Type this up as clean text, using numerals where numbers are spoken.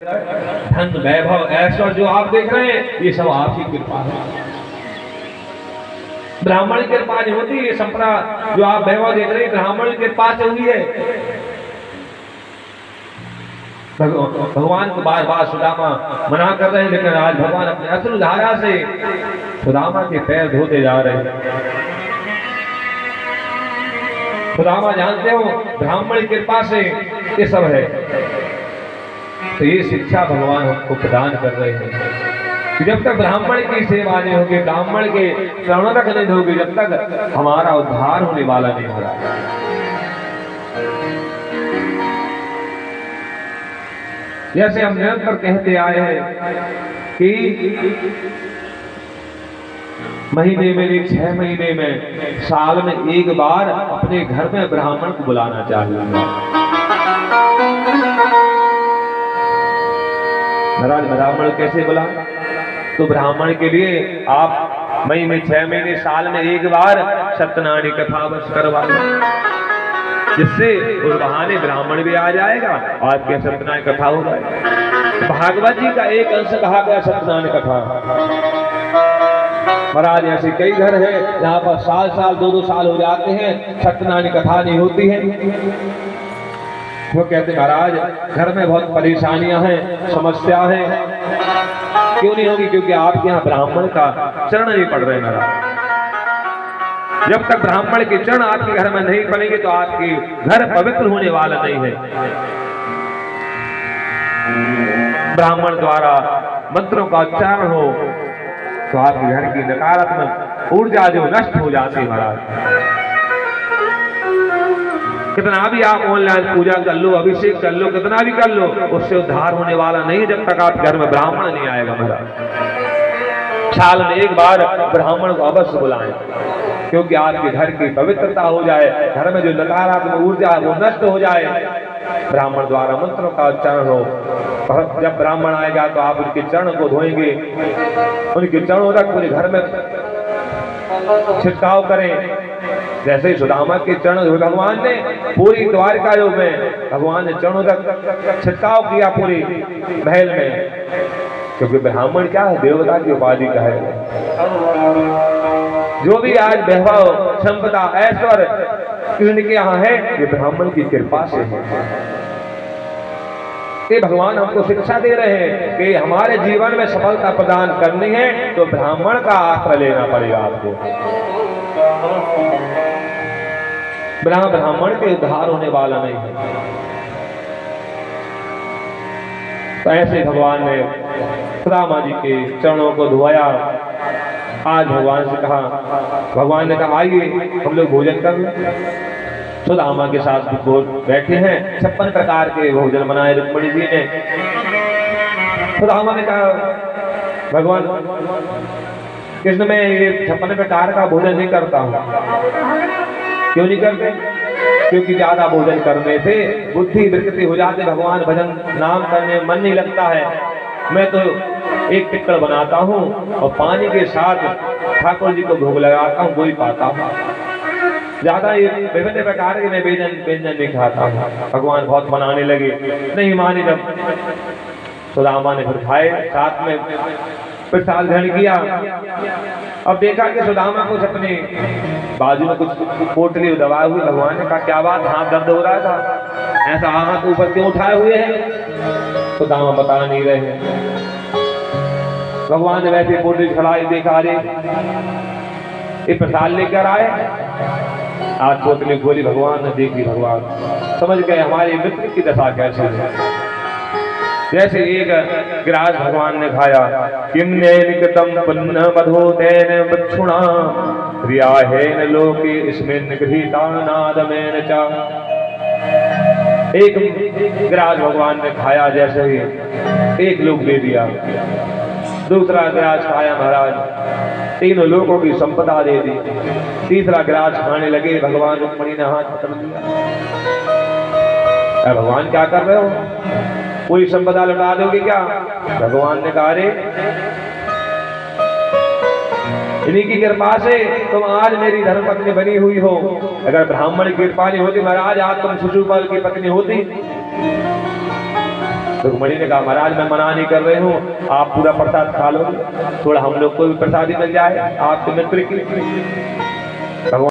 धन वैभव ऐश्वर्य जो आप देख रहे हैं ये सब आपकी कृपा है। ब्राह्मण की कृपा नहीं होती, ये संपदा जो आप वैभव देख रहे हैं ब्राह्मण की कृपा से हुई है। भगवान को बार बार सुदामा मना कर रहे हैं, लेकिन आज भगवान अपने अश्रु धारा से सुदामा के पैर धोते जा रहे हैं। सुदामा जानते हो ब्राह्मण की कृपा से ये सब है, तो ये शिक्षा भगवान हमको प्रदान कर रहे हैं कि जब तक ब्राह्मण की सेवा नहीं होगी, ब्राह्मण के चरणों तक नहीं होगी, जब तक हमारा उद्धार होने वाला नहीं होगा। जैसे हम निरंतर कहते आए हैं कि महीने में 6 महीने में साल में एक बार अपने घर में ब्राह्मण को बुलाना चाहिए। महाराज ब्राह्मण कैसे बुला? तो ब्राह्मण के लिए आप मई में 6 महीने साल में एक बार सत्यनारायण कथा बस करवा लो, जिससे उस बहाने ब्राह्मण भी आ जाएगा और आपके सत्यनारायण कथा हो जाएगा। भागवत जी का एक अंश कहा गया सत्यनारायण कथा। महाराज ऐसे कई घर है जहाँ पर साल 2-2 साल हो जाते हैं, सत्यनारायण कथा नहीं होती है। वो कहते महाराज घर में बहुत परेशानियां हैं, समस्या है। क्यों नहीं होगी? क्योंकि आपके यहाँ ब्राह्मण का चरण नहीं पड़ रहे महाराज। जब तक ब्राह्मण के चरण आपके घर में नहीं पड़ेंगे तो आपके घर पवित्र होने वाला नहीं है। ब्राह्मण द्वारा मंत्रों का उच्चारण हो तो आपके घर की नकारात्मक ऊर्जा जो नष्ट हो जाती है महाराज। कितना भी आप ऑनलाइन पूजा कर लो, अभिषेक कर लो, कितना भी कर लो, उससे उद्धार होने वाला नहीं जब तक आप घर में ब्राह्मण नहीं आएगा महाराज। साल में एक बार ब्राह्मण को अवश्य बुलाएं, क्योंकि आपके घर की पवित्रता हो जाए, घर में जो नकारात्मक ऊर्जा है वो नष्ट हो जाए। ब्राह्मण द्वारा मंत्रों का उच्चारण हो। जब ब्राह्मण आएगा तो आप उनके चरण को धोएंगे, उनके चरणों तक पूरे घर में छिड़काव करें। जैसे ही सुदामा के चरण भगवान ने पूरी द्वारका योग में भगवान ने चरणों तक छिड़काव किया पूरी महल में, क्योंकि ब्राह्मण क्या है? देवता की उपाधि का है। जो भी आज वैभव संपदा ऐश्वर्य कृष्ण के यहाँ है ये ब्राह्मण की कृपा से है। ये भगवान हमको शिक्षा दे रहे हैं कि हमारे जीवन में सफलता प्रदान करनी है तो ब्राह्मण का आश्रय लेना पड़ेगा आपको। ब्राह्मण के उद्धार होने वाला नहीं है। तो ऐसे भगवान ने सुदामा जी के चरणों को धोया। आज भगवान से कहा, भगवान ने कहा आइए हम लोग भोजन कर लें। सुदामा के साथ बैठे हैं, 56 प्रकार के भोजन बनाए रुक्मिणी जी ने। सुदामा ने कहा भगवान कृष्ण मैं ये 56 प्रकार का भोजन नहीं करता हूँ। क्यों नहीं करते? क्योंकि ज्यादा भोजन करने से बुद्धि विकृति हो जाती, भगवान भजन नाम करने में मन नहीं लगता है। मैं तो एक टिक्कड़ बनाता हूँ और पानी के साथ ठाकुर जी को भोग लगाता हूँ, वही पाता हूँ। ज्यादा ये विभिन्न प्रकार के मैं व्यंजन नहीं खाता हूँ। भगवान बहुत मनाने लगे, नहीं माने। जब सुदामा ने फिर खाए, साथ में प्रसाद ग्रहण किया। अब देखा कि सुदामा कुछ अपने बाजू में कुछ पोटली दबाए हुए। भगवान ने कहा क्या बात, हाथ दर्द हो रहा था, ऐसा हाथ ऊपर क्यों उठाए हुए हैं? सुदामा बता नहीं रहे हैं। भगवान ने वैसे पोटली खड़ाई, देखा अरे ये प्रसाद लेकर आए। आज पोटली खोली, भगवान ने देखी, भगवान समझ गए हमारे मित्र की दशा कैसे है। जैसे एक गिरास भगवान ने खाया, किन्ने निकटम पुण्य मधुतेन बक्षुणा क्रियाहेन लोके इसमें निगृहीता नादमेन चा। एक गिरास भगवान ने खाया, जैसे ही एक लोग दे दिया। दूसरा गिरास खाया महाराज, तीनों लोगों की संपदा दे दी। तीसरा गिलास खाने लगे, भगवान रुक्मिणी ने हाथ पकड़ लिया। भगवान क्या कर रहे हो? पूरी संपदा लौटा दोगे क्या? भगवान ने कहा रे इन्हीं की कृपा से तुम आज मेरी धर्मपत्नी बनी हुई हो। अगर ब्राह्मण की कृपा नहीं होती महाराज आज तुम शिशुपाल की पत्नी होती। रुक्मणी ने कहा महाराज मैं मना नहीं कर रही हूँ, आप पूरा प्रसाद खा लो, थोड़ा हम लोग को भी प्रसादी मिल जाए आपके मित्र की। भगवान